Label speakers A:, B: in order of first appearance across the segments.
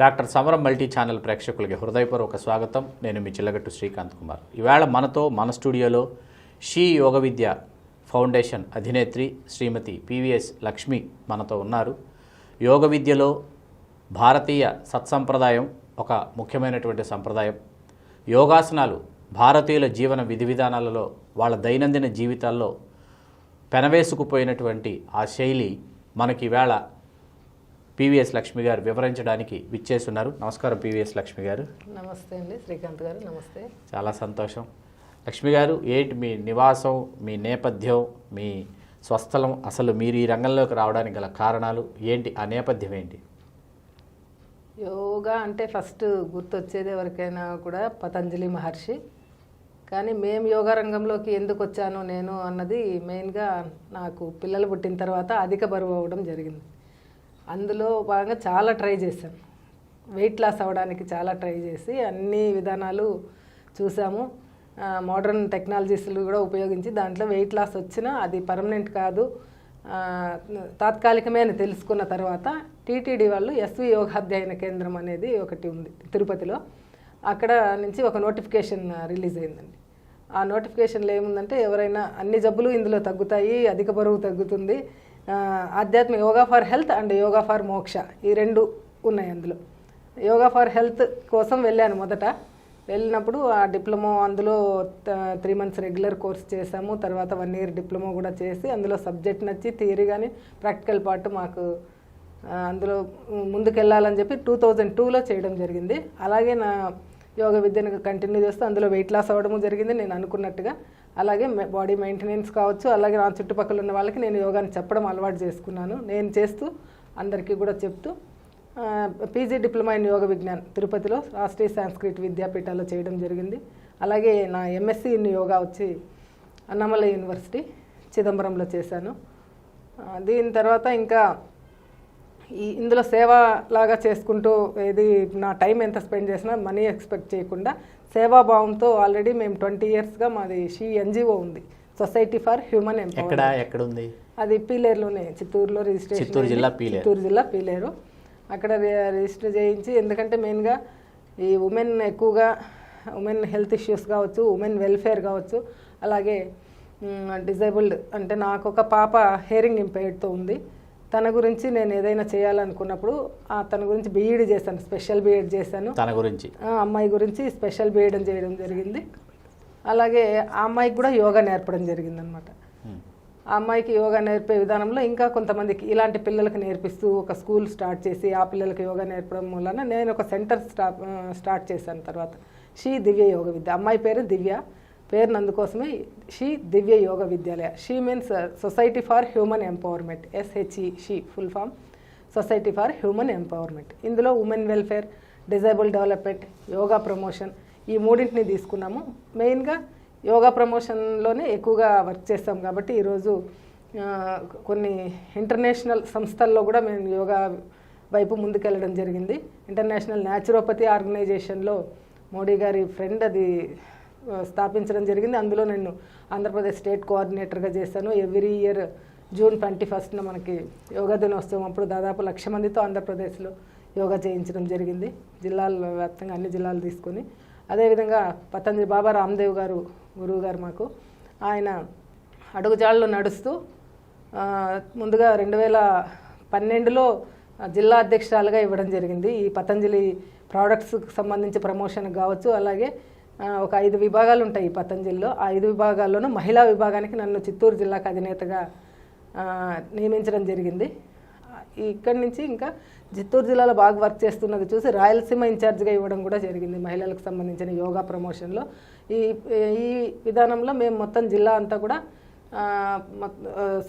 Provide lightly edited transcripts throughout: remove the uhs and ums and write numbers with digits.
A: Doctor సమరం multi channel ప్రేక్షకులకి హృదయపూర్వక స్వాగతం. నేను మీ చిల్లగట్టు శ్రీకాంత్ కుమార్. ఈవేళ మన స్టూడియోలో షీ యోగ విద్య ఫౌండేషన్ అధినేత్రి శ్రీమతి పివిఎస్ లక్ష్మి మనతో ఉన్నారు. యోగ విద్యలో భారతీయ సత్సంప్రదాయం ఒక ముఖ్యమైనటువంటి సంప్రదాయం. యోగాసనాలు భారతీయుల జీవన విధి విధానాలలో వాళ్ళ దైనందిన జీవితాల్లో పెనవేసుకుపోయినటువంటి ఆ శైలి మనకి ఈవేళ పివిఎస్ లక్ష్మి గారు వివరించడానికి విచ్చేస్తున్నారు. నమస్కారం పివిఎస్ లక్ష్మి గారు.
B: నమస్తే అండి శ్రీకాంత్ గారు. నమస్తే.
A: చాలా సంతోషం. లక్ష్మి గారు, ఏంటి మీ నివాసం, మీ నేపథ్యం, మీ స్వస్థలం, అసలు మీరు ఈ రంగంలోకి రావడానికి గల కారణాలు ఏంటి, ఆ నేపథ్యం ఏంటి?
B: యోగా అంటే ఫస్ట్ గుర్తొచ్చేది ఎవరికైనా కూడా పతంజలి మహర్షి. కానీ మేము యోగా రంగంలోకి ఎందుకు వచ్చాను నేను అన్నది మెయిన్గా నాకు పిల్లలు పుట్టిన తర్వాత అధిక బరువు అవ్వడం జరిగింది. అందులో భాగంగా చాలా ట్రై చేశాను. వెయిట్ లాస్ అవ్వడానికి చాలా ట్రై చేసి అన్ని విధానాలు చూసాము. మోడర్న్ టెక్నాలజీస్లు కూడా ఉపయోగించి దాంట్లో వెయిట్ లాస్ వచ్చినా అది పర్మనెంట్ కాదు, తాత్కాలికమే అని తెలుసుకున్న తర్వాత టీటీడీ వాళ్ళు ఎస్వి యోగాధ్యయన కేంద్రం అనేది ఒకటి ఉంది తిరుపతిలో. అక్కడ నుంచి ఒక నోటిఫికేషన్ రిలీజ్ అయిందండి. ఆ నోటిఫికేషన్లో ఏముందంటే ఎవరైనా అన్ని జబ్బులు ఇందులో తగ్గుతాయి, అధిక బరువు తగ్గుతుంది, ఆధ్యాత్మిక yoga for health and yoga for మోక్ష ఈ రెండు ఉన్నాయి అందులో. యోగా ఫర్ హెల్త్ కోసం వెళ్ళాను. మొదట వెళ్ళినప్పుడు ఆ డిప్లొమా అందులో 3 months రెగ్యులర్ కోర్స్ చేసాము. తర్వాత 1 year డిప్లొమా కూడా చేసి అందులో సబ్జెక్ట్ నచ్చి థియరీ కానీ ప్రాక్టికల్ పార్ట్ మాకు అందులో ముందుకెళ్ళాలని చెప్పి 2002లో చేయడం జరిగింది. అలాగే నా యోగ విద్యను కంటిన్యూ చేస్తూ అందులో వెయిట్ లాస్ అవ్వడము జరిగింది నేను అనుకున్నట్టుగా. అలాగే బాడీ మెయింటెనెన్స్ కావచ్చు, అలాగే నా చుట్టుపక్కల ఉన్న వాళ్ళకి నేను యోగాని చెప్పడం అలవాటు చేసుకున్నాను. నేను చేస్తూ అందరికీ కూడా చెప్తూ పీజీ డిప్లొమా ఇన్ యోగ విజ్ఞాన్ తిరుపతిలో రాష్ట్రీయ సంస్కృత విద్యాపీఠాల్లో చేయడం జరిగింది. అలాగే నా ఎంఎస్సీ ఇన్ యోగా వచ్చి అన్నామలై యూనివర్సిటీ చిదంబరంలో చేశాను. దీని తర్వాత ఇంకా ఇందులో సేవ లాగా చేసుకుంటూ ఏది నా టైం ఎంత స్పెండ్ చేసినా మనీ ఎక్స్పెక్ట్ చేయకుండా సేవాభావంతో ఆల్రెడీ మేము 20 yearsగా మాది షీ ఎన్జిఓ ఉంది, సొసైటీ ఫర్ హ్యూమన్ ఎంపవర్మెంట్.
A: ఎక్కడ ఉంది అది?
B: పీలేరులోనే, చిత్తూరులో రిజిస్ట్రేషన్.
A: చిత్తూరు జిల్లా
B: పీలేరు. అక్కడ రిజిస్టర్ చేయించి, ఎందుకంటే మెయిన్గా ఈ ఉమెన్ హెల్త్ ఇష్యూస్ కావచ్చు, ఉమెన్ వెల్ఫేర్ కావచ్చు, అలాగే డిజేబుల్డ్ అంటే నాకు ఒక పాప హియరింగ్ ఇంపైర్డ్తో ఉంది. తన గురించి నేను ఏదైనా చేయాలనుకున్నప్పుడు తన గురించి బీఈడి చేశాను, స్పెషల్ బీఎడ్ చేశాను. తన గురించి అమ్మాయి గురించి స్పెషల్ బీఎడ్ చేయడం జరిగింది. అలాగే ఆ అమ్మాయికి కూడా యోగా నేర్పడం జరిగింది అనమాట. ఆ అమ్మాయికి యోగా నేర్పే విధానంలో ఇంకా కొంతమందికి ఇలాంటి పిల్లలకు నేర్పిస్తూ ఒక స్కూల్ స్టార్ట్ చేసి ఆ పిల్లలకి యోగా నేర్పడం వలన నేను ఒక సెంటర్ స్టార్ట్ చేశాను. తర్వాత షీ దివ్య యోగ విద్య, అమ్మాయి పేరు దివ్య, పేరును అందుకోసమే SHE Divya yoga Vidyalaya. SHE means society for human empowerment, SHE SHE full form society for human empowerment. ఇందులో women welfare, disable development, yoga promotion ఈ మూడింటిని తీసుకున్నాము. మెయిన్గా యోగా ప్రమోషన్లోనే ఎక్కువగా వర్క్ చేస్తాం కాబట్టి ఈరోజు కొన్ని ఇంటర్నేషనల్ సంస్థల్లో కూడా మేము యోగా వైపు ముందుకెళ్ళడం జరిగింది. ఇంటర్నేషనల్ న్యాచురోపతి ఆర్గనైజేషన్లో మోడీ గారి ఫ్రెండ్ అది స్థాపించడం జరిగింది. అందులో నేను ఆంధ్రప్రదేశ్ స్టేట్ కోఆర్డినేటర్గా చేశాను. ఎవ్రీ ఇయర్ June 21st మనకి యోగా దినోత్సవం అప్పుడు దాదాపు 1,00,000 మందితో ఆంధ్రప్రదేశ్లో యోగా చేయించడం జరిగింది, జిల్లాల వ్యాప్తంగా అన్ని జిల్లాలు తీసుకొని. అదేవిధంగా పతంజలి బాబా రామ్దేవ్ గారు గురువు గారు మాకు, ఆయన అడుగుజాడలో నడుస్తూ ముందుగా 2012లో జిల్లా అధ్యక్షురాలుగా ఇవ్వడం జరిగింది. ఈ పతంజలి ప్రోడక్ట్స్కి సంబంధించి ప్రమోషన్ కావచ్చు, అలాగే ఒక 5 విభాగాలు ఉంటాయి ఈ పతంజలిలో. ఆ 5 విభాగాల్లోనూ మహిళా విభాగానికి నన్ను చిత్తూరు జిల్లాకు అధినేతగా నియమించడం జరిగింది. ఇక్కడి నుంచి ఇంకా చిత్తూరు జిల్లాలో బాగా వర్క్ చేస్తున్నది చూసి రాయలసీమ ఇన్ఛార్జ్గా ఇవ్వడం కూడా జరిగింది మహిళలకు సంబంధించిన యోగా ప్రమోషన్లో. ఈ విధానంలో మేము మొత్తం జిల్లా అంతా కూడా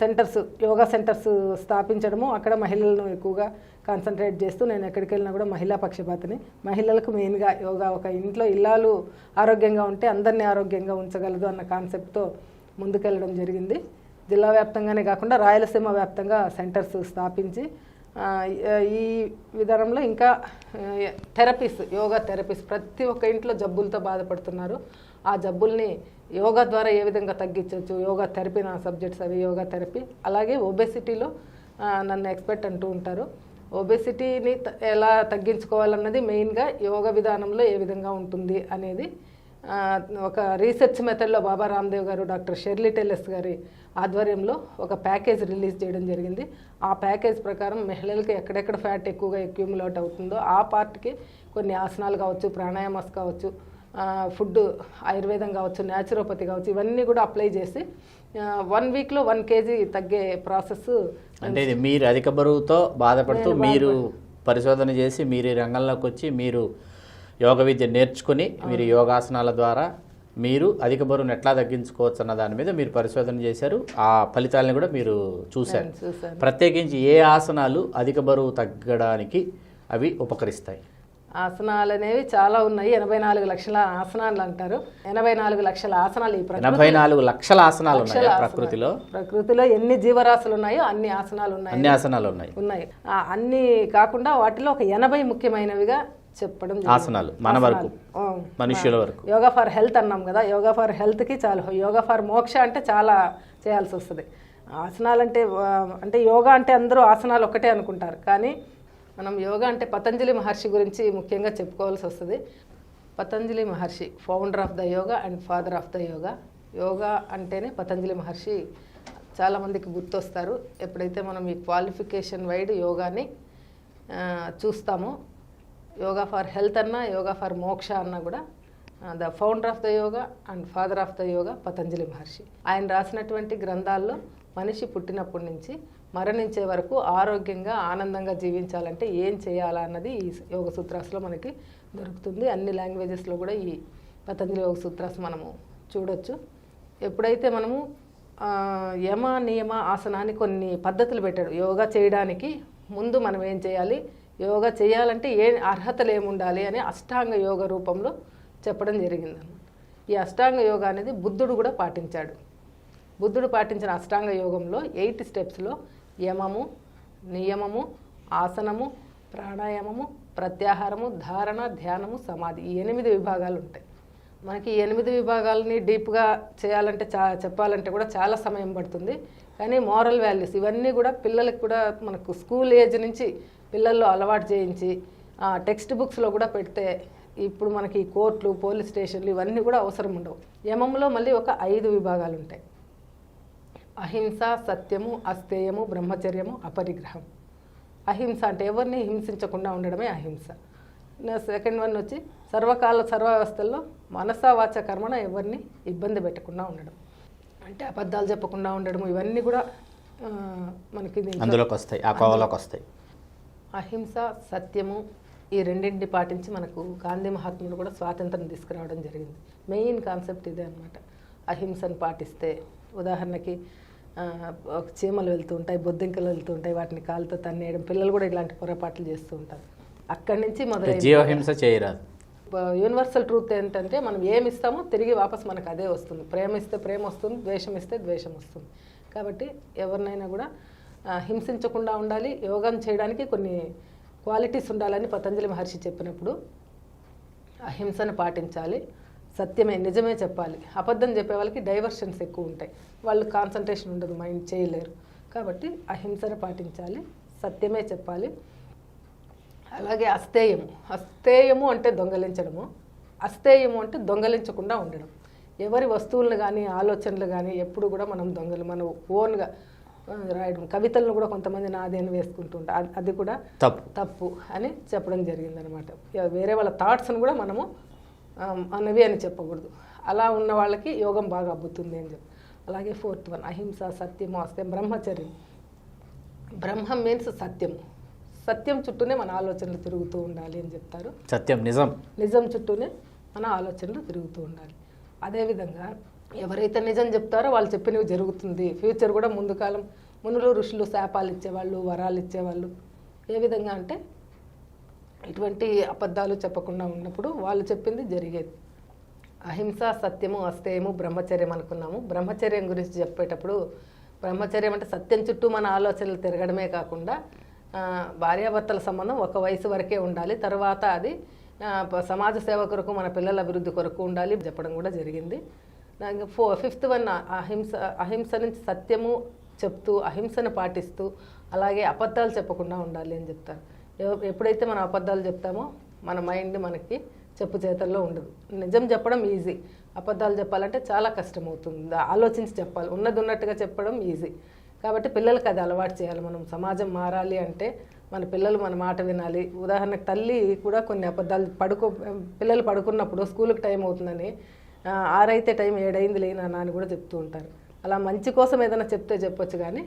B: సెంటర్స్, యోగా సెంటర్స్ స్థాపించడము, అక్కడ మహిళలను ఎక్కువగా కాన్సన్ట్రేట్ చేస్తూ నేను ఎక్కడికి వెళ్ళినా కూడా మహిళా పక్షపాతిని. మహిళలకు మెయిన్గా యోగా, ఒక ఇంట్లో ఇల్లాలు ఆరోగ్యంగా ఉంటే అందరినీ ఆరోగ్యంగా ఉంచగలదు అన్న కాన్సెప్ట్తో ముందుకెళ్ళడం జరిగింది. జిల్లా వ్యాప్తంగానే కాకుండా రాయలసీమ వ్యాప్తంగా సెంటర్స్ స్థాపించి ఈ విధానంలో ఇంకా థెరపీస్, యోగా థెరపీస్ ప్రతి ఒక్క ఇంట్లో జబ్బులతో బాధపడుతున్నారు. ఆ జబ్బుల్ని యోగా ద్వారా ఏ విధంగా తగ్గించవచ్చు, యోగా థెరపీ నా సబ్జెక్ట్స్ అవి యోగా థెరపీ. అలాగే ఒబెసిటీలో నన్ను ఎక్స్పర్ట్ అంటూ ఉంటారు. ఒబెసిటీని ఎలా తగ్గించుకోవాలన్నది మెయిన్గా యోగ విధానంలో ఏ విధంగా ఉంటుంది అనేది ఒక రీసెర్చ్ మెథడ్లో బాబా రామ్దేవ్ గారు, డాక్టర్ షెర్లీ టెల్లెస్ గారి ఆధ్వర్యంలో ఒక ప్యాకేజ్ రిలీజ్ చేయడం జరిగింది. ఆ ప్యాకేజ్ ప్రకారం మహిళలకి ఎక్కడెక్కడ ఫ్యాట్ ఎక్కువగా అక్యూములేట్ అవుతుందో ఆ పార్ట్కి కొన్ని ఆసనాలు కావచ్చు, ప్రాణాయామాస్ కావచ్చు, ఫుడ్ ఆయుర్వేదం కావచ్చు, న్యాచురోపతి కావచ్చు, ఇవన్నీ కూడా అప్లై చేసి 1 వీక్లో 1 kg తగ్గే ప్రాసెస్.
A: అంటే ఇది మీరు అధిక బరువుతో బాధపడుతూ మీరు పరిశోధన చేసి మీరు ఈ రంగంలోకి వచ్చి మీరు యోగ విద్య నేర్చుకుని మీరు యోగాసనాల ద్వారా మీరు అధిక బరువును ఎట్లా తగ్గించుకోవచ్చు అన్న దాని మీద మీరు పరిశోధన చేశారు. ఆ ఫలితాలను కూడా మీరు చూశారు. ప్రత్యేకించి ఏ ఆసనాలు అధిక బరువు తగ్గడానికి అవి ఉపకరిస్తాయి?
B: ఆసనాలు అనేవి చాలా ఉన్నాయి. 84 లక్షల ఆసనాలు అంటారు. 84 లక్షల ఆసనాలు ఈ
A: 84 లక్షల ఆసనాలు ఉన్నాయి ప్రకృతిలో.
B: ప్రకృతిలో ఎన్ని జీవరాశులు ఉన్నాయో అన్ని ఆసనాలు ఉన్నాయి.
A: అన్ని ఆసనాలు ఉన్నాయి.
B: అన్ని కాకుండా వాటిలో ఒక 80 ముఖ్యమైనవిగా చెప్పడం
A: ఆసనాలు మన వరకు, మనుష్యుల వరకు.
B: యోగా ఫర్ హెల్త్ అన్నాం కదా, యోగా ఫర్ హెల్త్కి చాలా, యోగా ఫర్ మోక్ష అంటే చాలా చేయాల్సి వస్తుంది. ఆసనాలు అంటే యోగా అంటే అందరూ ఆసనాలు ఒక్కటే అనుకుంటారు, కానీ మనం యోగా అంటే పతంజలి మహర్షి గురించి ముఖ్యంగా చెప్పుకోవాల్సి వస్తుంది. Patanjali Maharshi founder of the yoga and father of the yoga. Yoga అంటేనే పతంజలి మహర్షి చాలామందికి గుర్తొస్తారు. ఎప్పుడైతే మనం ఈ క్వాలిఫికేషన్ వైడ్ యోగాని చూస్తామో, యోగా ఫర్ హెల్త్ అన్నా, యోగా ఫర్ మోక్ష అన్నా కూడా the founder of the yoga and father of the yoga Patanjali Maharshi. ఆయన రాసినటువంటి గ్రంథాల్లో మనిషి పుట్టినప్పటి నుంచి మరణించే వరకు ఆరోగ్యంగా ఆనందంగా జీవించాలంటే ఏం చేయాలా అన్నది ఈ యోగ సూత్రాస్లో మనకి దొరుకుతుంది. అన్ని లాంగ్వేజెస్లో కూడా ఈ పతంజలి యోగ సూత్రాస్ మనము చూడొచ్చు. ఎప్పుడైతే మనము యమ నియమ ఆసనాన్ని కొన్ని పద్ధతులు పెట్టాడు. యోగా చేయడానికి ముందు మనం ఏం చేయాలి, యోగా చేయాలంటే ఏ అర్హతలు ఏముండాలి అని అష్టాంగ యోగ రూపంలో చెప్పడం జరిగింది. ఈ అష్టాంగ యోగా అనేది బుద్ధుడు కూడా పాటించాడు. బుద్ధుడు పాటించిన అష్టాంగ యోగంలో 8 స్టెప్స్లో యమము, నియమము, ఆసనము, ప్రాణాయామము, ప్రత్యాహారము, ధారణ, ధ్యానము, సమాధి, ఈ 8 విభాగాలు ఉంటాయి. మనకి ఈ 8 విభాగాలని డీప్గా చేయాలంటే చెప్పాలంటే కూడా చాలా సమయం పడుతుంది. కానీ మోరల్ వాల్యూస్ ఇవన్నీ కూడా పిల్లలకు కూడా మనకు స్కూల్ ఏజ్ నుంచి పిల్లల్లో అలవాటు చేయించి టెక్స్ట్ బుక్స్లో కూడా పెడితే ఇప్పుడు మనకి కోర్టులు, పోలీస్ స్టేషన్లు ఇవన్నీ కూడా అవసరం ఉండవు. యమంలో మళ్ళీ ఒక 5 విభాగాలు ఉంటాయి. అహింస, సత్యము, అస్థేయము, బ్రహ్మచర్యము, అపరిగ్రహం. అహింస అంటే ఎవరిని హింసించకుండా ఉండడమే అహింస. సెకండ్ వన్ వచ్చి సర్వకాల సర్వవ్యవస్థల్లో మనసా వాచ కర్మణ ఎవరిని ఇబ్బంది పెట్టకుండా ఉండడం, అంటే అబద్ధాలు చెప్పకుండా ఉండడం, ఇవన్నీ కూడా మనకి
A: అందులోకి వస్తాయి, ఆ కోవలోకి వస్తాయి.
B: అహింస, సత్యము ఈ రెండింటిని పాటించి మనకు గాంధీ మహాత్ముడు కూడా స్వాతంత్రం తీసుకురావడం జరిగింది. మెయిన్ కాన్సెప్ట్ ఇదే అనమాట. అహింసను పాటిస్తే ఉదాహరణకి చీమలు వెళ్తూ ఉంటాయి, బొద్దింకలు వెళ్తూ ఉంటాయి, వాటిని కాలుతో తన్నేయడం, పిల్లలు కూడా ఇలాంటి పొరపాట్లు చేస్తూ ఉంటారు. అక్కడి నుంచి మొదలై
A: జీవహింస చేయరాదు.
B: యూనివర్సల్ ట్రూత్ ఏంటంటే మనం ఏమి ఇస్తామో తిరిగి వాపస్ మనకు అదే వస్తుంది. ప్రేమ ఇస్తే ప్రేమ వస్తుంది, ద్వేషం ఇస్తే ద్వేషం వస్తుంది. కాబట్టి ఎవరినైనా కూడా హింసించకుండా ఉండాలి. యోగం చేయడానికి కొన్ని క్వాలిటీస్ ఉండాలని పతంజలి మహర్షి చెప్పినప్పుడు అహింసను పాటించాలి, సత్యమే నిజమే చెప్పాలి. అబద్ధం చెప్పే వాళ్ళకి డైవర్షన్స్ ఎక్కువ ఉంటాయి, వాళ్ళు కాన్సన్ట్రేషన్ ఉండదు, మైండ్ చేయలేరు. కాబట్టి అహింసను పాటించాలి, సత్యమే చెప్పాలి. అలాగే అస్థేయము అంటే దొంగలించడము, అస్థేయము అంటే దొంగలించకుండా ఉండడం. ఎవరి వస్తువులను కానీ ఆలోచనలు కానీ ఎప్పుడు కూడా మనం మనం ఓన్గా రాయడం. కవితలను కూడా కొంతమంది నాది అని వేసుకుంటూ ఉంటారు, అది కూడా తప్పు అని చెప్పడం జరిగిందనమాట. వేరే వాళ్ళ థాట్స్ని కూడా మనము అన్నవి అని చెప్పకూడదు. అలా ఉన్న వాళ్ళకి యోగం బాగా అబ్బుతుంది అని చెప్పి. అలాగే 4th వన్ అహింస, సత్యము, అస్థేయం, బ్రహ్మచర్యం. బ్రహ్మం మీన్స్ సత్యము. సత్యం చుట్టూనే మన ఆలోచనలు తిరుగుతూ ఉండాలి అని చెప్తారు.
A: సత్యం
B: నిజం చుట్టూనే మన ఆలోచనలు తిరుగుతూ ఉండాలి. అదేవిధంగా ఎవరైతే నిజం చెప్తారో వాళ్ళు చెప్పినవి జరుగుతుంది. ఫ్యూచర్ కూడా మునులు ఋషులు శాపాలు ఇచ్చేవాళ్ళు, వరాలు ఇచ్చేవాళ్ళు. ఏ విధంగా అంటే ఇటువంటి అబద్ధాలు చెప్పకుండా ఉన్నప్పుడు వాళ్ళు చెప్పింది జరిగేది. అహింస, సత్యము, అస్థేయము, బ్రహ్మచర్యం అనుకున్నాము. బ్రహ్మచర్యం గురించి చెప్పేటప్పుడు బ్రహ్మచర్యం అంటే సత్యం చుట్టూ మన ఆలోచనలు తిరగడమే కాకుండా భార్యాభర్తల సంబంధం ఒక వయసు వరకే ఉండాలి, తర్వాత అది సమాజ సేవ కొరకు, మన పిల్లల అభివృద్ధి కొరకు ఉండాలి చెప్పడం కూడా జరిగింది. 5th వన్ అహింస నుంచి సత్యము చెప్తూ అహింసను పాటిస్తూ అలాగే అబద్ధాలు చెప్పకుండా ఉండాలి అని చెప్తారు. ఎప్పుడైతే మనం అబద్ధాలు చెప్తామో మన మైండ్ మనకి చెప్పు చేతల్లో ఉండదు. నిజం చెప్పడం ఈజీ, అబద్ధాలు చెప్పాలంటే చాలా కష్టం అవుతుంది. ఆలోచించి చెప్పాలి, ఉన్నది ఉన్నట్టుగా చెప్పడం ఈజీ. కాబట్టి పిల్లలకి అది అలవాటు చేయాలి. మనం సమాజం మారాలి అంటే మన పిల్లలు మన మాట వినాలి. ఉదాహరణకు తల్లి కూడా కొన్ని అబద్ధాలు పిల్లలు పడుకున్నప్పుడు స్కూల్కి టైం అవుతుందని 6 అయితే టైం 7 అయింది లేనా అని కూడా చెప్తూ ఉంటారు. అలా మంచి కోసం ఏదైనా చెప్తే చెప్పొచ్చు, కానీ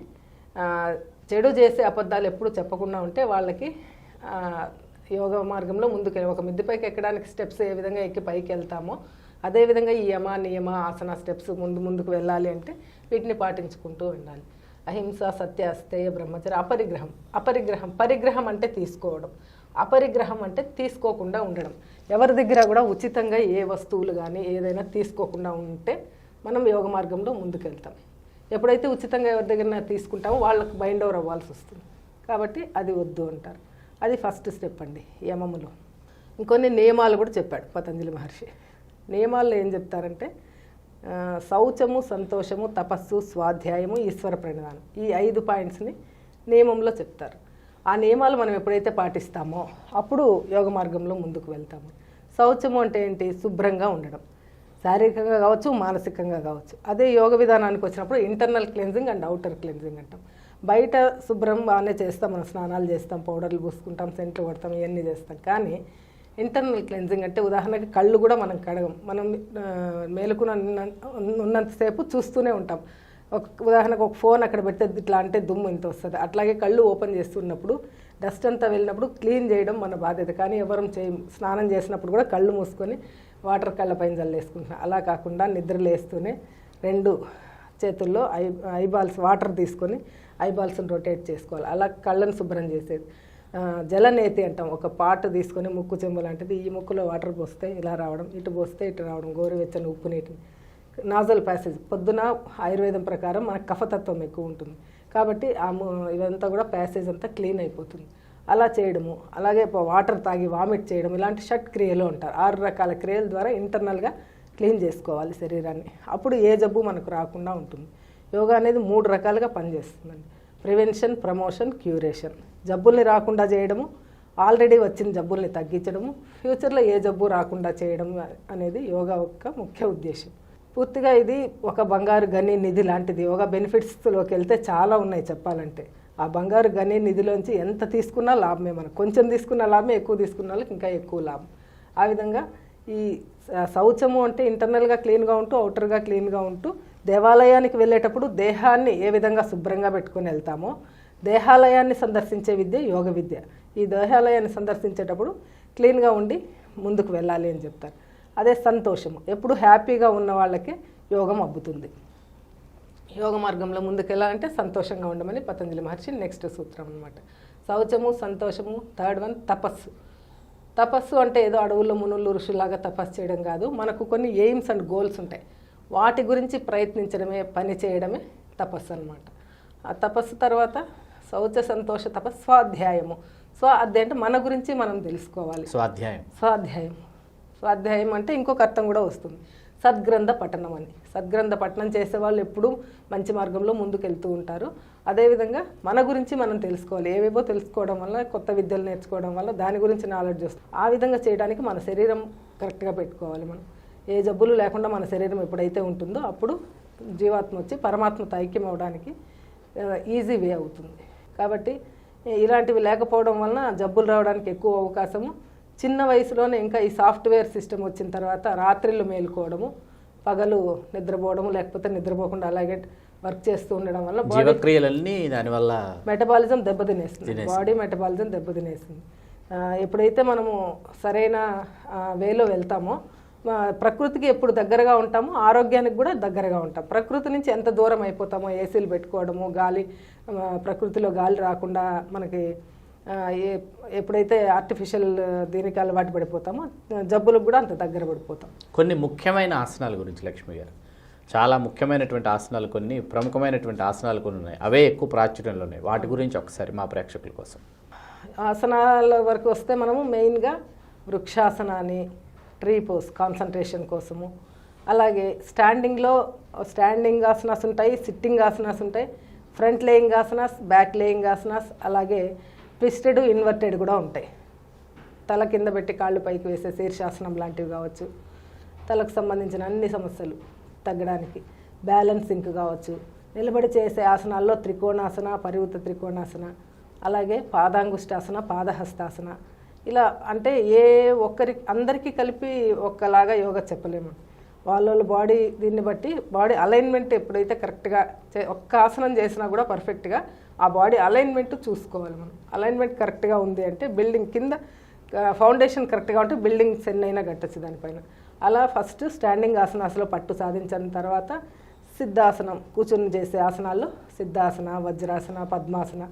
B: చెడు చేసే అబద్ధాలు ఎప్పుడు చెప్పకుండా ఉంటే వాళ్ళకి యోగ మార్గంలో ముందుకు ఒక మిద్దెపైకి ఎక్కడానికి స్టెప్స్ ఏ విధంగా ఎక్కి పైకి వెళ్తామో అదేవిధంగా ఈ యమ నియమ ఆసన స్టెప్స్ ముందుకు వెళ్ళాలి అంటే వీటిని పాటించుకుంటూ ఉండాలి. అహింస, సత్య, అస్థేయ, బ్రహ్మచర్య, అపరిగ్రహం. పరిగ్రహం అంటే తీసుకోవడం, అపరిగ్రహం అంటే తీసుకోకుండా ఉండడం. ఎవరి దగ్గర కూడా ఉచితంగా ఏ వస్తువులు కానీ ఏదైనా తీసుకోకుండా ఉంటే మనం యోగ మార్గంలో ముందుకెళ్తాం. ఎప్పుడైతే ఉచితంగా ఎవరి దగ్గర తీసుకుంటామో వాళ్ళకు బైండ్ ఓవర్ అవ్వాల్సి వస్తుంది. కాబట్టి అది వద్దు అంటారు. అది ఫస్ట్ స్టెప్ అండి యమములో. ఇంకొన్ని నియమాలు కూడా చెప్పాడు పతంజలి మహర్షి. నియమాల్లో ఏం చెప్తారంటే శౌచము, సంతోషము, తపస్సు, స్వాధ్యాయము, ఈశ్వర ప్రణిధానం, ఈ 5 పాయింట్స్ని నియమంలో చెప్తారు. ఆ నియమాలు మనం ఎప్పుడైతే పాటిస్తామో అప్పుడు యోగ మార్గంలో ముందుకు వెళ్తాము. శౌచము అంటే ఏంటి? శుభ్రంగా ఉండడం, శారీరకంగా కావచ్చు, మానసికంగా కావచ్చు. అదే యోగ విధానానికి వచ్చినప్పుడు internal cleansing and outer cleansing అంటాం. బయట శుభ్రం బాగానే చేస్తాం, మనం స్నానాలు చేస్తాం, పౌడర్లు పూసుకుంటాం, సెంట్లు కొడతాం, ఇవన్నీ చేస్తాం. కానీ ఇంటర్నల్ క్లెన్జింగ్ అంటే ఉదాహరణకి కళ్ళు కూడా మనం కడగం. మనం మేలుకుని ఉన్నంతసేపు చూస్తూనే ఉంటాం. ఉదాహరణకు ఒక ఫోన్ అక్కడ పెడితే ఇట్లా అంటే దుమ్ము ఇంత వస్తుంది. అట్లాగే కళ్ళు ఓపెన్ చేస్తున్నప్పుడు డస్ట్ అంతా వెళ్ళినప్పుడు క్లీన్ చేయడం మన బాధ్యత. కానీ ఎవరం స్నానం చేసినప్పుడు కూడా కళ్ళు మూసుకొని వాటర్ కళ్ళపైన జల్లేసుకుంటున్నాం. అలా కాకుండా నిద్ర లేస్తూనే 2 చేతుల్లో ఐబాల్స్ వాటర్ తీసుకొని ఐబాల్స్ని రొటేట్ చేసుకోవాలి. అలా కళ్ళను శుభ్రం చేసేది. జలనేతి అంటాం. ఒక పాటు తీసుకొని ముక్కు చెంబు లాంటిది, ఈ ముక్కులో వాటర్ పోస్తే ఇలా రావడం, ఇటు పోస్తే ఇటు రావడం, గోరువెచ్చని ఉప్పు నీటిని. నాజల్ ప్యాసేజ్ పొద్దున ఆయుర్వేదం ప్రకారం మనకు కఫతత్వం ఎక్కువ ఉంటుంది కాబట్టి ఇదంతా కూడా ప్యాసేజ్ అంతా క్లీన్ అయిపోతుంది. అలా చేయడము, అలాగే వాటర్ తాగి వామిట్ చేయడం, ఇలాంటి షట్ క్రియలు ఉంటారు. 6 రకాల క్రియల ద్వారా ఇంటర్నల్గా క్లీన్ చేసుకోవాలి శరీరాన్ని. అప్పుడు ఏ జబ్బు మనకు రాకుండా ఉంటుంది. యోగా అనేది 3 రకాలుగా పనిచేస్తుందండి. Prevention, promotion, curation. జబ్బుల్ని రాకుండా చేయడము, ఆల్రెడీ వచ్చిన జబ్బుల్ని తగ్గించడము, ఫ్యూచర్లో ఏ జబ్బు రాకుండా చేయడం అనేది యోగా యొక్క ముఖ్య ఉద్దేశం. పూర్తిగా ఇది ఒక బంగారు గని నిధి లాంటిది. యోగా బెనిఫిట్స్లోకి వెళ్తే చాలా ఉన్నాయి చెప్పాలంటే. ఆ బంగారు గని నిధిలోంచి ఎంత తీసుకున్నా లాభమే. మనకు కొంచెం తీసుకున్న లాభమే, ఎక్కువ తీసుకున్న వాళ్ళకి ఇంకా ఎక్కువ లాభం. ఆ విధంగా ఈ శౌచము అంటే ఇంటర్నల్గా క్లీన్గా ఉంటూ అవుటర్గా క్లీన్గా ఉంటూ దేవాలయానికి వెళ్ళేటప్పుడు దేహాన్ని ఏ విధంగా శుభ్రంగా పెట్టుకొని వెళ్తామో దేహాలయాన్ని సందర్శించే విద్య యోగ విద్య. ఈ దేహాలయాన్ని సందర్శించేటప్పుడు క్లీన్గా ఉండి ముందుకు వెళ్ళాలి అని చెప్తారు. అదే సంతోషము, ఎప్పుడు హ్యాపీగా ఉన్న వాళ్ళకి యోగం అబ్బుతుంది. యోగ మార్గంలో ముందుకెళ్ళాలంటే సంతోషంగా ఉండమని పతంజలి మహర్షి నెక్స్ట్ సూత్రం అనమాట. శౌచము, సంతోషము. 3rd వన్ తపస్సు. తపస్సు అంటే ఏదో అడవుల్లో మునులు ఋషులాగా తపస్సు చేయడం కాదు. మనకు కొన్ని ఎయిమ్స్ అండ్ గోల్స్ ఉంటాయి. వాటి గురించి ప్రయత్నించడమే, పని చేయడమే తపస్సు అనమాట. ఆ తపస్సు తర్వాత శౌచ, సంతోష, తపస్సు. స్వాధ్యాయము. అదే అంటే మన గురించి మనం తెలుసుకోవాలి. స్వాధ్యాయం అంటే ఇంకొక అర్థం కూడా వస్తుంది, సద్గ్రంథ పఠనం అని. సద్గ్రంథ పఠనం చేసేవాళ్ళు ఎప్పుడూ మంచి మార్గంలో ముందుకెళ్తూ ఉంటారు. అదేవిధంగా మన గురించి మనం తెలుసుకోవాలి. ఏవేవో తెలుసుకోవడం వల్ల, కొత్త విద్యలు నేర్చుకోవడం వల్ల దాని గురించి నాలెడ్జ్ వస్తుంది. ఆ విధంగా చేయడానికి మన శరీరం కరెక్ట్గా పెట్టుకోవాలి. మనం ఏ జబ్బులు లేకుండా మన శరీరం ఎప్పుడైతే ఉంటుందో అప్పుడు జీవాత్మ వచ్చి పరమాత్మతో ఐక్యం అవడానికి ఈజీ వే అవుతుంది. కాబట్టి ఇలాంటివి లేకపోవడం వలన జబ్బులు రావడానికి ఎక్కువ అవకాశము. చిన్న వయసులోనే ఇంకా ఈ సాఫ్ట్వేర్ సిస్టమ్ వచ్చిన తర్వాత రాత్రిళ్ళు మేలుకోవడము, పగలు నిద్రపోవడము, లేకపోతే నిద్రపోకుండా అలాగే వర్క్ చేస్తూ ఉండడం వల్ల
A: దానివల్ల
B: మెటబాలిజం దెబ్బతినేస్తుంది. బాడీ మెటబాలిజం దెబ్బతినేస్తుంది. ఎప్పుడైతే మనము సరైన వేలో వెళ్తామో ప్రకృతికి ఎప్పుడు దగ్గరగా ఉంటామో ఆరోగ్యానికి కూడా దగ్గరగా ఉంటాం. ప్రకృతి నుంచి ఎంత దూరం అయిపోతామో, ఏసీలు పెట్టుకోవడము, గాలి ప్రకృతిలో గాలి రాకుండా మనకి ఎప్పుడైతే ఆర్టిఫిషియల్ దీనికి అలవాటు పడిపోతామో జబ్బులకు కూడా అంత దగ్గర పడిపోతాం.
A: కొన్ని ముఖ్యమైన ఆసనాల గురించి లక్ష్మి గారు, చాలా ముఖ్యమైనటువంటి ఆసనాలు, కొన్ని ప్రముఖమైనటువంటి ఆసనాలు కొన్ని ఉన్నాయి, అవే ఎక్కువ ప్రాచుర్యంలో ఉన్నాయి. వాటి గురించి ఒకసారి మా ప్రేక్షకుల కోసం.
B: ఆసనాల వరకు వస్తే మనము మెయిన్గా వృక్షాసనాన్ని, ట్రీ పోజ్ కాన్సన్ట్రేషన్ కోసము, అలాగే స్టాండింగ్ ఆసనాస్ ఉంటాయి, సిట్టింగ్ ఆసనాస్ ఉంటాయి, front laying asanas, back laying asanas, అలాగే ట్విస్టెడ్, ఇన్వర్టెడ్ కూడా ఉంటాయి. తల కింద పెట్టి కాళ్ళు పైకి వేసే శీర్షాసనం లాంటివి కావచ్చు. తలకు సంబంధించిన అన్ని సమస్యలు తగ్గడానికి బ్యాలెన్సింగ్ కావచ్చు. నిలబడి చేసే ఆసనాల్లో త్రికోణాసన, పరివృత త్రికోణాసన, అలాగే పాదాంగుష్టాసన, పాదహస్తాసన. ఇలా అంటే అందరికీ కలిపి ఒక్కలాగా యోగా చెప్పలేము. వాళ్ళ బాడీ దీన్ని బట్టి బాడీ అలైన్మెంట్ ఎప్పుడైతే కరెక్ట్గా ఒక్క ఆసనం చేసినా కూడా పర్ఫెక్ట్గా ఆ బాడీ అలైన్మెంట్ చూసుకోవాలి మనం. అలైన్మెంట్ కరెక్ట్గా ఉంది అంటే బిల్డింగ్ కింద ఫౌండేషన్ కరెక్ట్గా ఉంటే బిల్డింగ్స్ ఎన్నైనా కట్టచ్చు దానిపైన. అలా ఫస్ట్ స్టాండింగ్ ఆసనాస్లో పట్టు సాధించిన తర్వాత సిద్ధాసనం, కూర్చుని చేసే ఆసనాల్లో సిద్ధాసన, వజ్రాసన, పద్మాసన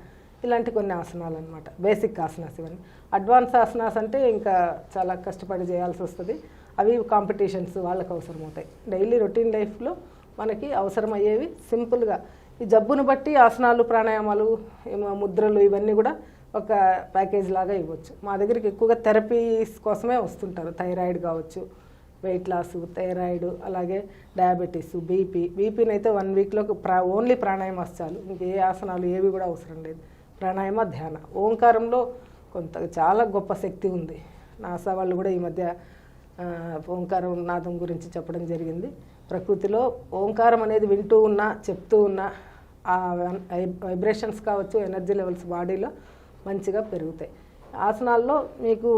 B: ఇలాంటి కొన్ని ఆసనాలు అనమాట. బేసిక్ ఆసనాస్ ఇవన్నీ. అడ్వాన్స్ ఆసనాస్ అంటే ఇంకా చాలా కష్టపడి చేయాల్సి వస్తుంది. అవి కాంపిటీషన్స్ వాళ్ళకు అవసరమవుతాయి. డైలీ రొటీన్ లైఫ్లో మనకి అవసరమయ్యేవి సింపుల్గా ఈ జబ్బును బట్టి ఆసనాలు, ప్రాణాయామాలు, ముద్రలు ఇవన్నీ కూడా ఒక ప్యాకేజ్ లాగా ఇవ్వచ్చు. మా దగ్గరికి ఎక్కువగా థెరపీస్ కోసమే వస్తుంటారు. థైరాయిడ్ కావచ్చు, వెయిట్ లాస్, థైరాయిడ్, అలాగే డయాబెటీస్, బీపీని అయితే 1 వీక్లో ఓన్లీ ప్రాణాయామాలు చాలు. ఇంకే ఆసనాలు ఏవి కూడా అవసరం లేదు. ప్రాణాయామ, ధ్యాన. ఓంకారంలో చాలా గొప్ప శక్తి ఉంది. నాసా వాళ్ళు కూడా ఈ మధ్య ఓంకారం నాదం గురించి చెప్పడం జరిగింది. ప్రకృతిలో ఓంకారం అనేది వింటూ ఉన్నా, చెప్తూ ఉన్నా ఆ వైబ్రేషన్స్ కావచ్చు, ఎనర్జీ లెవెల్స్ బాడీలో మంచిగా పెరుగుతాయి. ఆసనాల్లో మీకు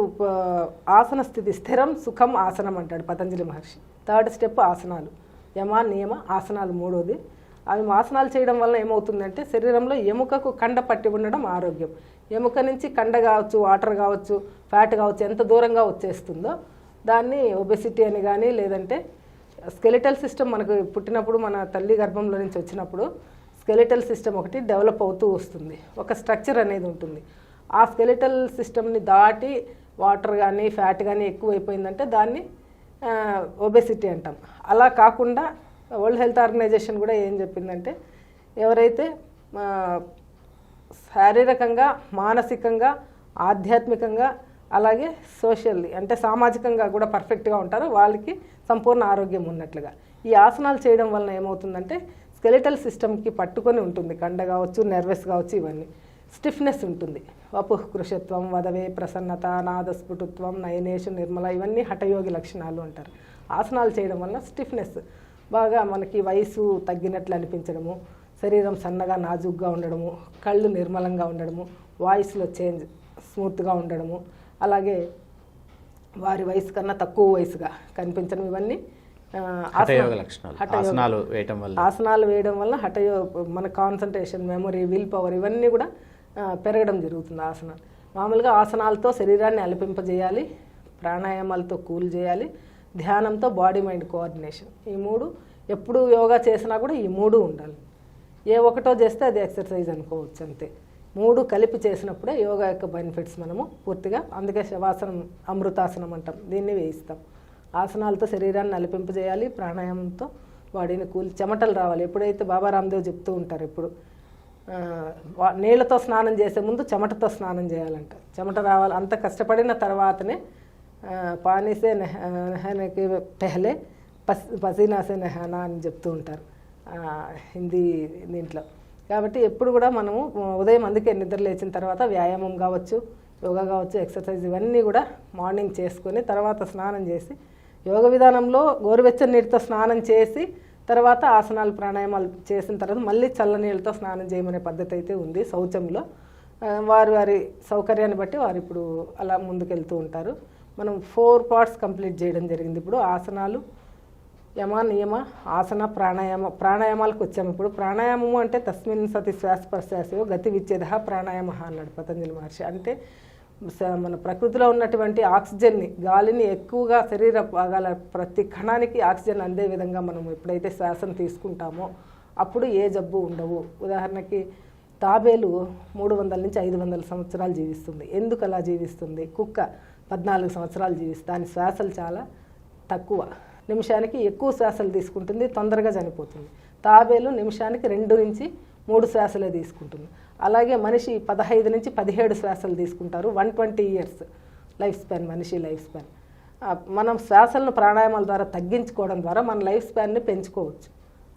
B: ఆసన స్థితి స్థిరం, సుఖం, ఆసనం అంటాడు పతంజలి మహర్షి. 3rd స్టెప్ ఆసనాలు. యమ, నియమ, ఆసనాలు 3వది. అవి ఆసనాలు చేయడం వల్ల ఏమవుతుందంటే శరీరంలో ఎముకకు కండ పట్టి ఉండడం ఆరోగ్యం. ఎముక నుంచి కండ కావచ్చు, వాటర్ కావచ్చు, ఫ్యాట్ కావచ్చు ఎంత దూరంగా వచ్చేస్తుందో దాన్ని ఒబెసిటీ అని కానీ, లేదంటే స్కెలిటల్ సిస్టమ్ మనకు పుట్టినప్పుడు మన తల్లి గర్భంలో నుంచి వచ్చినప్పుడు స్కెలిటల్ సిస్టమ్ ఒకటి డెవలప్ అవుతూ వస్తుంది. ఒక స్ట్రక్చర్ అనేది ఉంటుంది. ఆ స్కెలిటల్ సిస్టమ్ని దాటి వాటర్ కానీ ఫ్యాట్ కానీ ఎక్కువైపోయిందంటే దాన్ని ఒబెసిటీ అంటాం. అలా కాకుండా వరల్డ్ హెల్త్ ఆర్గనైజేషన్ కూడా ఏం చెప్పిందంటే ఎవరైతే శారీరకంగా, మానసికంగా, ఆధ్యాత్మికంగా, అలాగే సోషల్లీ అంటే సామాజికంగా కూడా పర్ఫెక్ట్గా ఉంటారో వాళ్ళకి సంపూర్ణ ఆరోగ్యం ఉన్నట్లుగా. ఈ ఆసనాలు చేయడం వలన ఏమవుతుందంటే స్కెలిటల్ సిస్టమ్కి పట్టుకొని ఉంటుంది. కండ కావచ్చు, నర్వస్ కావచ్చు, ఇవన్నీ స్టిఫ్నెస్ ఉంటుంది. వపుః కృషత్వం, వదవే ప్రసన్నత, నాదస్ఫుటుత్వం, నయనేషు నిర్మల ఇవన్నీ హఠయోగి లక్షణాలు అంటారు. ఆసనాలు చేయడం వల్ల స్టిఫ్నెస్ బాగా మనకి వయసు తగ్గినట్లు అనిపించడము, శరీరం సన్నగా నాజుగ్గా ఉండడము, కళ్ళు నిర్మలంగా ఉండడము, వాయిస్లో చేంజ్ స్మూత్గా ఉండడము, అలాగే వారి వయసు కన్నా తక్కువ వయసుగా కనిపించడం, ఇవన్నీ ఆసనాలు వేయడం వల్ల మన కాన్సన్ట్రేషన్, మెమొరీ, విల్ పవర్ ఇవన్నీ కూడా పెరగడం జరుగుతుంది. ఆసనాలు మామూలుగా ఆసనాలతో శరీరాన్ని అలిపింపజేయాలి, ప్రాణాయామాలతో కూల్ చేయాలి, ధ్యానంతో బాడీ మైండ్ కోఆర్డినేషన్. ఈ 3 ఎప్పుడు యోగా చేసినా కూడా ఈ 3 ఉండాలి. ఏ ఒకటో చేస్తే అది ఎక్సర్సైజ్ అనుకోవచ్చు అంతే. 3 కలిపి చేసినప్పుడే యోగా యొక్క బెనిఫిట్స్ మనము పూర్తిగా. అందుకే శవాసనం, అమృతాసనం అంటాం, దీన్ని వేయిస్తాం. ఆసనాలతో శరీరాన్ని నలిపింపజేయాలి, ప్రాణాయామంతో బాడీని కూల్, చెమటలు రావాలి. ఎప్పుడైతే బాబా రామ్దేవ్ చెప్తూ ఉంటారు ఎప్పుడు నీళ్లతో స్నానం చేసే ముందు చెమటతో స్నానం చేయాలంట. చెమట రావాలి. అంత కష్టపడిన తర్వాతనే పానీసే నహానేకి పెహలే పసీనాసే నహానా అని చెప్తూ ఉంటారు హిందీ దీంట్లో. కాబట్టి ఎప్పుడు కూడా మనము ఉదయం అందుకే నిద్ర లేచిన తర్వాత వ్యాయామం కావచ్చు, యోగా కావచ్చు, ఎక్సర్సైజ్ ఇవన్నీ కూడా మార్నింగ్ చేసుకొని తర్వాత స్నానం చేసి, యోగ విధానంలో గోరువెచ్చని నీటితో స్నానం చేసి తర్వాత ఆసనాలు, ప్రాణాయామాలు చేసిన తర్వాత మళ్ళీ చల్లనీళ్ళతో స్నానం చేయమనే పద్ధతి అయితే ఉంది శౌచంలో. వారి సౌకర్యాన్ని బట్టి వారు ఇప్పుడు అలా ముందుకెళ్తూ ఉంటారు. మనం 4 పార్ట్స్ కంప్లీట్ చేయడం జరిగింది. ఇప్పుడు ఆసనాలు, యమ, నియమ, ఆసన, ప్రాణాయామాలకు వచ్చాము. ఇప్పుడు ప్రాణాయామము అంటే తస్మిన్ సతి శ్వాస ప్రశ్వాసో గతి విచ్ఛేద ప్రాణాయామ అన్నాడు పతంజలి మహర్షి. అంటే మన ప్రకృతిలో ఉన్నటువంటి ఆక్సిజన్ని, గాలిని ఎక్కువగా శరీర భాగాల ప్రతి కణానికి ఆక్సిజన్ అందే విధంగా మనం ఎప్పుడైతే శ్వాసను తీసుకుంటామో అప్పుడు ఏ జబ్బు ఉండవు. ఉదాహరణకి తాబేలు 300 నుంచి 500 సంవత్సరాలు జీవిస్తుంది. ఎందుకు అలా జీవిస్తుంది? కుక్క 14 సంవత్సరాలు జీవిస్తుంది. దాని శ్వాసలు చాలా తక్కువ, నిమిషానికి ఎక్కువ శ్వాసలు తీసుకుంటుంది, తొందరగా చనిపోతుంది. తాబేలు నిమిషానికి 2 నుంచి 3 శ్వాసలే తీసుకుంటుంది. అలాగే మనిషి 15 నుంచి 17 శ్వాసలు తీసుకుంటారు. 120 ఇయర్స్ లైఫ్ స్పాన్, మనిషి లైఫ్ స్పాన్. మనం శ్వాసలను ప్రాణాయామాల ద్వారా తగ్గించుకోవడం ద్వారా మన లైఫ్ స్పాన్ని పెంచుకోవచ్చు.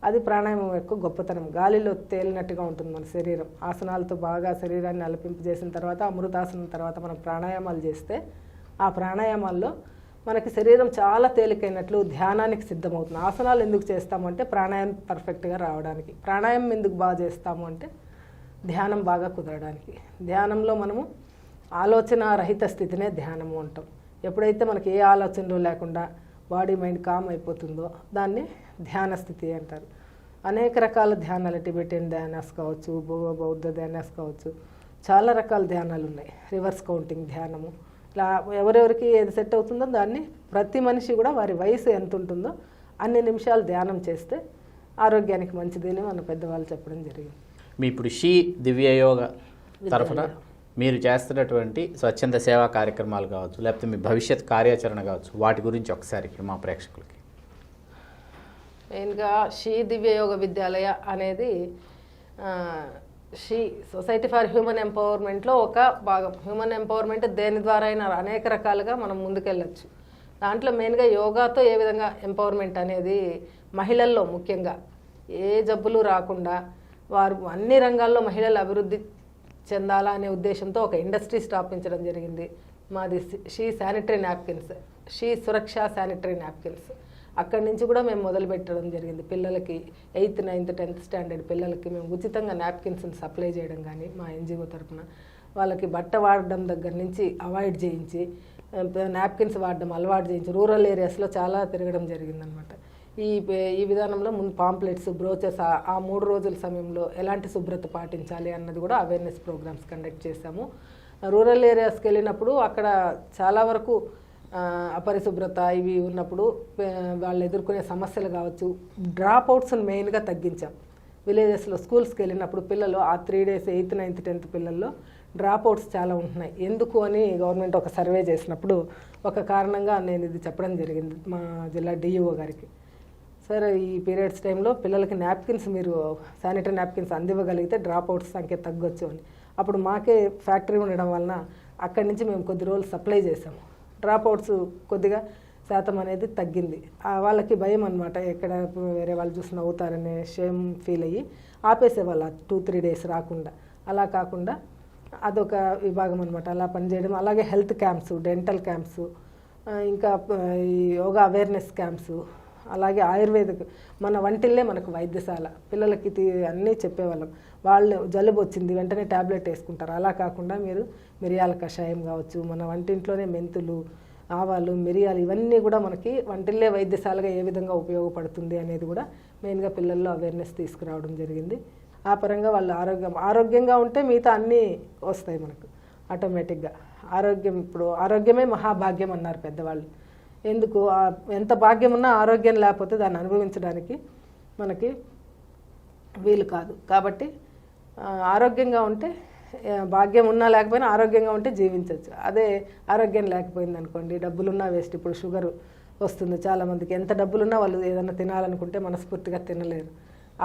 B: అది ప్రాణాయామం యొక్క గొప్పతనం. గాలిలో తేలినట్టుగా ఉంటుంది మన శరీరం. ఆసనాలతో బాగా శరీరాన్ని అలపింపు చేసిన తర్వాత అమృతాసనం తర్వాత మనం ప్రాణాయామాలు చేస్తే ఆ ప్రాణాయామాల్లో మనకి శరీరం చాలా తేలికైనట్లు ధ్యానానికి సిద్ధమవుతుంది. ఆసనాలు ఎందుకు చేస్తాము అంటే ప్రాణాయామం పర్ఫెక్ట్గా రావడానికి. ప్రాణాయామం ఎందుకు బాగా చేస్తాము అంటే ధ్యానం బాగా కుదరడానికి. ధ్యానంలో మనము ఆలోచన రహిత స్థితినే ధ్యానము అంటాం. ఎప్పుడైతే మనకి ఏ ఆలోచనలు లేకుండా బాడీ మైండ్ కామ్ అయిపోతుందో దాన్ని ధ్యాన స్థితి అంటారు. అనేక రకాల ధ్యానాలు, టిబెటియన్ ధ్యానాస్ కావచ్చు, బౌద్ధ ధ్యానాస్ కావచ్చు, చాలా రకాల ధ్యానాలు ఉన్నాయి. రివర్స్ కౌంటింగ్ ధ్యానము, ఇలా ఎవరెవరికి ఏది సెట్ అవుతుందో దాన్ని ప్రతి మనిషి కూడా వారి వయసు ఎంత ఉంటుందో అన్ని నిమిషాలు ధ్యానం చేస్తే ఆరోగ్యానికి మంచిదని మన పెద్దవాళ్ళు చెప్పడం జరిగింది.
A: మీ ఇప్పుడు షీ దివ్యయోగ తరఫున మీరు చేస్తున్నటువంటి స్వచ్ఛంద సేవా కార్యక్రమాలు కావచ్చు, లేకపోతే మీ భవిష్యత్ కార్యాచరణ కావచ్చు, వాటి గురించి ఒకసారి మా ప్రేక్షకులకి.
B: మెయిన్గా షీ దివ్యయోగ విద్యాలయ అనేది షీ సొసైటీ ఫర్ హ్యూమన్ ఎంపవర్మెంట్లో ఒక భాగం. హ్యూమన్ ఎంపవర్మెంట్ దేని ద్వారా అయినా అనేక రకాలుగా మనం ముందుకెళ్ళచ్చు. దాంట్లో మెయిన్గా యోగాతో ఏ విధంగా ఎంపవర్మెంట్ అనేది మహిళల్లో ముఖ్యంగా ఏ జబ్బులు రాకుండా వారు అన్ని రంగాల్లో మహిళలు అభివృద్ధి చెందాలా అనే ఉద్దేశంతో ఒక ఇండస్ట్రీ స్థాపించడం జరిగింది. మాది she sanitary napkins, she Suraksha sanitary napkins. అక్కడి నుంచి కూడా మేము మొదలు పెట్టడం జరిగింది. పిల్లలకి 8th, 9th, 10th స్టాండర్డ్ పిల్లలకి మేము ఉచితంగా నాప్కిన్స్ని సప్లై చేయడం కానీ మా ఎన్జిఓ తరఫున వాళ్ళకి బట్ట వాడడం దగ్గర నుంచి అవాయిడ్ చేయించి నాప్కిన్స్ వాడడం అలవాటు చేయించి రూరల్ ఏరియాస్లో చాలా తిరగడం జరిగిందనమాట. ఈ విధానంలో ముందు పాంప్లెట్స్, బ్రోచర్స్ ఆ 3 రోజుల సమయంలో ఎలాంటి శుభ్రత పాటించాలి అన్నది కూడా అవేర్నెస్ ప్రోగ్రామ్స్ కండక్ట్ చేశాము. రూరల్ ఏరియాస్కి వెళ్ళినప్పుడు అక్కడ చాలా వరకు అపరిశుభ్రత ఇవి ఉన్నప్పుడు వాళ్ళు ఎదుర్కొనే సమస్యలు కావచ్చు, డ్రాప్ అవుట్స్ని మెయిన్గా తగ్గించాం. విలేజెస్లో స్కూల్స్కి వెళ్ళినప్పుడు పిల్లలు ఆ 3 days 8th, 9th, 10th పిల్లల్లో డ్రాప్ అవుట్స్ చాలా ఉంటున్నాయి. ఎందుకు అని గవర్నమెంట్ ఒక సర్వే చేసినప్పుడు ఒక కారణంగా నేను ఇది చెప్పడం జరిగింది మా జిల్లా డిఈఓ గారికి. సార్, ఈ పీరియడ్స్ టైంలో పిల్లలకి నాప్కిన్స్ మీరు శానిటరీ నాప్కిన్స్ అందివ్వగలిగితే డ్రాప్ అవుట్స్ సంఖ్య తగ్గొచ్చు అని. అప్పుడు మాకే ఫ్యాక్టరీ ఉండడం వలన అక్కడి నుంచి మేము కొద్ది రోజులు సప్లై చేసాము. డ్రాప్ అవుట్స్ కొద్దిగా శాతం అనేది తగ్గింది. వాళ్ళకి భయం అనమాట, ఎక్కడ వేరే వాళ్ళు చూసి నవ్వుతారనే షేమ్ ఫీల్ అయ్యి ఆపేసేవాళ్ళు 2-3 days రాకుండా. అలా కాకుండా అదొక విభాగం అనమాట అలా పనిచేయడం. అలాగే హెల్త్ క్యాంప్స్, డెంటల్ క్యాంప్స్, ఇంకా ఈ యోగా అవేర్నెస్ క్యాంప్స్, అలాగే ఆయుర్వేదిక్ మన వంటిల్లే మనకు వైద్యశాల. పిల్లలకి అన్నీ చెప్పేవాళ్ళం. వాళ్ళు జలుబు వచ్చింది వెంటనే ట్యాబ్లెట్ వేసుకుంటారు. అలా కాకుండా మీరు మిరియాల కషాయం కావచ్చు, మన వంటింట్లోనే మెంతులు, ఆవాలు, మిరియాలు ఇవన్నీ కూడా మనకి వంటిల్లే వైద్యశాలగా ఏ విధంగా ఉపయోగపడుతుంది అనేది కూడా మెయిన్గా పిల్లల్లో అవేర్నెస్ తీసుకురావడం జరిగింది. ఆ పరంగా వాళ్ళు ఆరోగ్యంగా ఉంటే మిగతా అన్నీ వస్తాయి మనకు ఆటోమేటిక్గా. ఇప్పుడు ఆరోగ్యమే మహాభాగ్యం అన్నారు పెద్దవాళ్ళు. ఎందుకు ఎంత భాగ్యం ఉన్నా ఆరోగ్యం లేకపోతే దాన్ని అనుభవించడానికి మనకి వీలు కాదు. కాబట్టి ఆరోగ్యంగా ఉంటే భాగ్యం ఉన్నా లేకపోయినా ఆరోగ్యంగా ఉంటే జీవించవచ్చు. అదే ఆరోగ్యం లేకపోయింది అనుకోండి, డబ్బులున్నా వేస్ట్. ఇప్పుడు షుగర్ వస్తుంది చాలామందికి. ఎంత డబ్బులున్నా వాళ్ళు ఏదైనా తినాలనుకుంటే మనస్ఫూర్తిగా తినలేరు.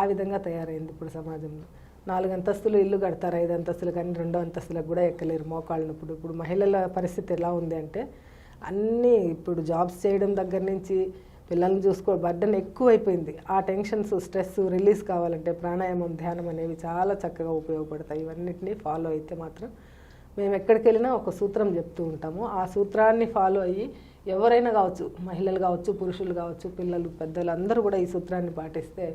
B: ఆ విధంగా తయారైంది ఇప్పుడు సమాజంలో. 4 అంతస్తులు ఇల్లు కడతారు, 5 అంతస్తులు, కానీ 2వ అంతస్తులకు కూడా ఎక్కలేరు మోకాళ్ళ నొప్పుడు. ఇప్పుడు మహిళల పరిస్థితి ఎలా ఉంది అంటే అన్నీ ఇప్పుడు జాబ్స్ చేయడం దగ్గర నుంచి పిల్లల్ని బర్డెన్ ఎక్కువైపోయింది. ఆ టెన్షన్స్, స్ట్రెస్ రిలీజ్ కావాలంటే ప్రాణాయామం, ధ్యానం అనేవి చాలా చక్కగా ఉపయోగపడతాయి. ఇవన్నిటినీ ఫాలో అయితే మాత్రం మేము ఎక్కడికి వెళ్ళినా ఒక సూత్రం చెప్తూ ఉంటాము. ఆ సూత్రాన్ని ఫాలో అయ్యి ఎవరైనా కావచ్చు, మహిళలు కావచ్చు, పురుషులు కావచ్చు, పిల్లలు, పెద్దలు అందరూ కూడా ఈ సూత్రాన్ని పాటిస్తే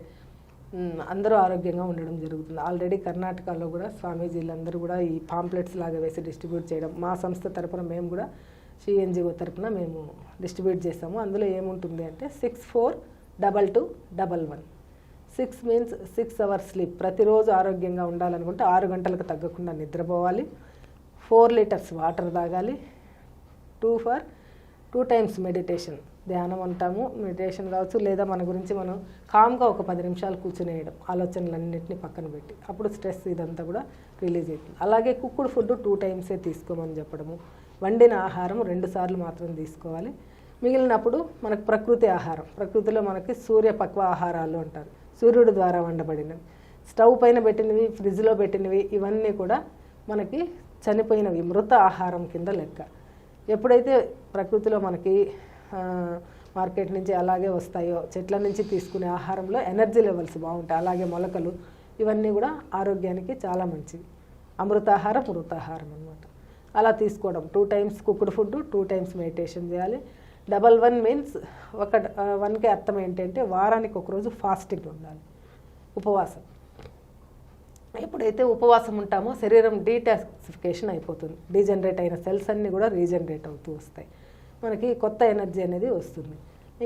B: అందరూ ఆరోగ్యంగా ఉండడం జరుగుతుంది. ఆల్రెడీ కర్ణాటకలో కూడా స్వామీజీలందరూ కూడా ఈ పాంప్లెట్స్ లాగా వేసి డిస్ట్రిబ్యూట్ చేయడం, మా సంస్థ తరపున మేము కూడా సిఎన్జిఓ తరపున మేము డిస్ట్రిబ్యూట్ చేస్తాము. అందులో ఏముంటుంది అంటే 642211. 6 means 6 hours స్లీప్. ప్రతిరోజు ఆరోగ్యంగా ఉండాలనుకుంటే 6 గంటలకు తగ్గకుండా నిద్రపోవాలి. 4 liters వాటర్ తాగాలి. 2 times మెడిటేషన్, ధ్యానం అంటాము, మెడిటేషన్ కావచ్చు, లేదా మన గురించి మనం కామ్గా ఒక 10 నిమిషాలు కూర్చునేయడం, ఆలోచనలన్నింటినీ పక్కన పెట్టి. అప్పుడు స్ట్రెస్ ఇదంతా కూడా రిలీజ్ అవుతుంది. అలాగే కుక్కుడు ఫుడ్ 2 times తీసుకోమని చెప్పడము. వండిన ఆహారం 2 సార్లు మాత్రం తీసుకోవాలి. మిగిలినప్పుడు మనకు ప్రకృతి ఆహారం, ప్రకృతిలో మనకి సూర్యపక్వ ఆహారాలు అంటారు, సూర్యుడి ద్వారా వండబడినవి. స్టవ్ పైన పెట్టినవి, ఫ్రిడ్జ్లో పెట్టినవి ఇవన్నీ కూడా మనకి చనిపోయినవి, మృత ఆహారం కింద లెక్క. ఎప్పుడైతే ప్రకృతిలో మనకి మార్కెట్ నుంచి అలాగే వస్తాయో, చెట్ల నుంచి తీసుకునే ఆహారంలో ఎనర్జీ లెవెల్స్ బాగుంటాయి. అలాగే మొలకలు ఇవన్నీ కూడా ఆరోగ్యానికి చాలా మంచిది. అమృతాహారం మృతాహారం అనమాట. అలా తీసుకోవడం. 2 times cooked food, 2 times meditation చేయాలి. 1 మీన్స్ 1కి అర్థం ఏంటంటే వారానికి ఒకరోజు ఫాస్టింగ్ ఉండాలి, ఉపవాసం. ఎప్పుడైతే ఉపవాసం ఉంటామో శరీరం డీటాక్సిఫికేషన్ అయిపోతుంది. డీజనరేట్ అయిన సెల్స్ అన్నీ కూడా రీజనరేట్ అవుతూ వస్తాయి. మనకి కొత్త ఎనర్జీ అనేది వస్తుంది.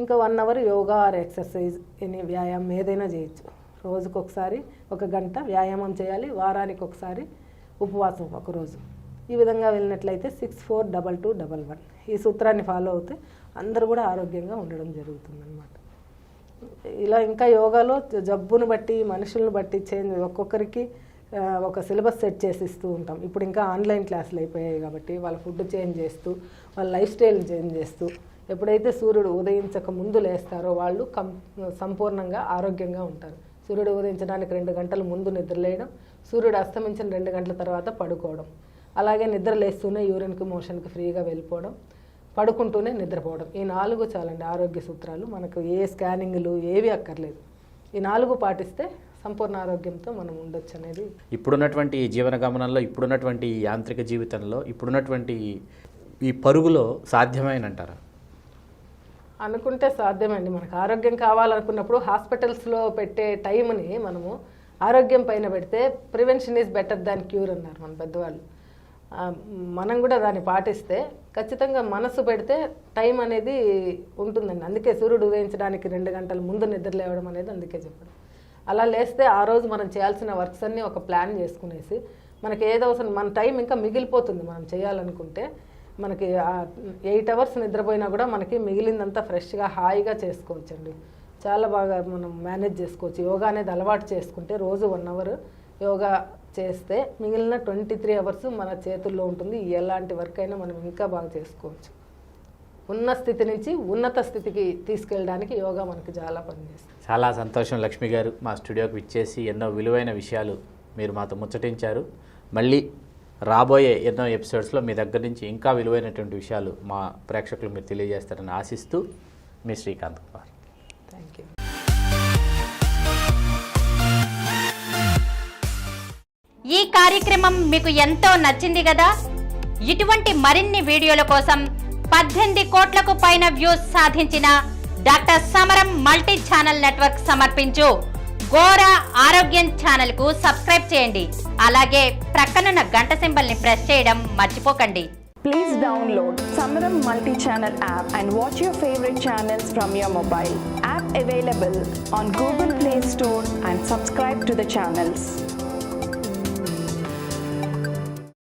B: ఇంకా 1 hour యోగా ఆర్ ఎక్సర్సైజ్, వ్యాయామం ఏదైనా చేయొచ్చు. రోజుకొకసారి 1 గంట వ్యాయామం చేయాలి. వారానికి ఒకసారి ఉపవాసం ఒకరోజు. ఈ విధంగా వెళ్ళినట్లయితే 642211 ఈ సూత్రాన్ని ఫాలో అవుతే అందరూ కూడా ఆరోగ్యంగా ఉండడం జరుగుతుందన్నమాట. ఇలా ఇంకా యోగాలో జబ్బును బట్టి మనుషులను బట్టి చేంజ్, ఒక్కొక్కరికి ఒక సిలబస్ సెట్ చేసి ఇస్తూ ఉంటాం. ఇప్పుడు ఇంకా ఆన్లైన్ క్లాసులు అయిపోయాయి కాబట్టి వాళ్ళ ఫుడ్ చేంజ్ చేస్తూ, వాళ్ళ లైఫ్ స్టైల్ చేంజ్ చేస్తూ, ఎప్పుడైతే సూర్యుడు ఉదయించక ముందు లేస్తారో వాళ్ళు సంపూర్ణంగా ఆరోగ్యంగా ఉంటారు. సూర్యుడు ఉదయించడానికి 2 గంటల ముందు నిద్రలేయడం, సూర్యుడు అస్తమించిన 2 గంటల తర్వాత పడుకోవడం, అలాగే నిద్ర లేస్తూనే యూరిన్కి మోషన్కి ఫ్రీగా వెళ్ళిపోవడం, పడుకుంటూనే నిద్రపోవడం. ఈ 4 చాలండి ఆరోగ్య సూత్రాలు. మనకు ఏ స్కానింగ్లు ఏవి అక్కర్లేదు. ఈ 4 పాటిస్తే సంపూర్ణ ఆరోగ్యంతో మనం ఉండొచ్చు అనేది.
A: ఇప్పుడున్నటువంటి జీవన గమనంలో, ఇప్పుడున్నటువంటి యాంత్రిక జీవితంలో, ఇప్పుడున్నటువంటి ఈ పరుగులో సాధ్యమేనంటారా?
B: అనుకుంటే సాధ్యమండి. మనకు ఆరోగ్యం కావాలనుకున్నప్పుడు హాస్పిటల్స్లో పెట్టే టైంని మనము ఆరోగ్యం పైన పెడితే prevention is better than cure అన్నారు మన పెద్దవాళ్ళు. మనం కూడా దాన్ని పాటిస్తే ఖచ్చితంగా మనసు పెడితే టైం అనేది ఉంటుందండి. అందుకే సూర్యుడు ఉదయించడానికి 2 గంటల ముందు నిద్ర లేవడం అనేది అందుకే చెప్పడం. అలా లేస్తే ఆ రోజు మనం చేయాల్సిన వర్క్స్ అన్నీ ఒక ప్లాన్ చేసుకునేసి, మనకి ఏదో మన టైం ఇంకా మిగిలిపోతుంది. మనం చేయాలనుకుంటే మనకి 8 hours నిద్రపోయినా కూడా మనకి మిగిలిందంతా ఫ్రెష్గా హాయిగా చేసుకోవచ్చండి. చాలా బాగా మనం మేనేజ్ చేసుకోవచ్చు. యోగా అనేది అలవాటు చేసుకుంటే రోజు 1 hour యోగా చేస్తే మిగిలిన 23 hours మన చేతుల్లో ఉంటుంది. ఎలాంటి వర్క్ అయినా మనం ఇంకా బాగా చేసుకోవచ్చు. ఉన్న స్థితి నుంచి ఉన్నత స్థితికి తీసుకెళ్ళడానికి యోగా మనకి చాలా పనిచేస్తుంది.
A: చాలా సంతోషం లక్ష్మి గారు, మా స్టూడియోకి విచ్చేసి ఎన్నో విలువైన విషయాలు మీరు మాతో ముచ్చటించారు. మళ్ళీ రాబోయే ఎన్నో ఎపిసోడ్స్లో మీ దగ్గర నుంచి ఇంకా విలువైనటువంటి విషయాలు మా ప్రేక్షకులు మీరు తెలియజేస్తారని ఆశిస్తూ మీ శ్రీకాంత్ కుమార్.
B: Thank you.
C: ఈ కార్యక్రమం మీకు ఎంతో నచ్చింది కదా? ఇటువంటి మరిన్ని వీడియోల కోసం 18 కోట్లకు పైన వ్యూస్ సాధించిన డాక్టర్ సమరం మల్టీ ఛానల్ నెట్వర్క్ సమర్పించు గోరా ఆరోగ్యం ఛానల్ కు సబ్స్క్రైబ్ చేయండి. అలాగే ప్రక్కనున్న గంట సింబల్ ని ప్రెస్ చేయడం మర్చిపోకండి.
D: Please download Samaram multi-channel app and watch your favorite channels from your mobile. App available on Google Play Store and subscribe to the channels.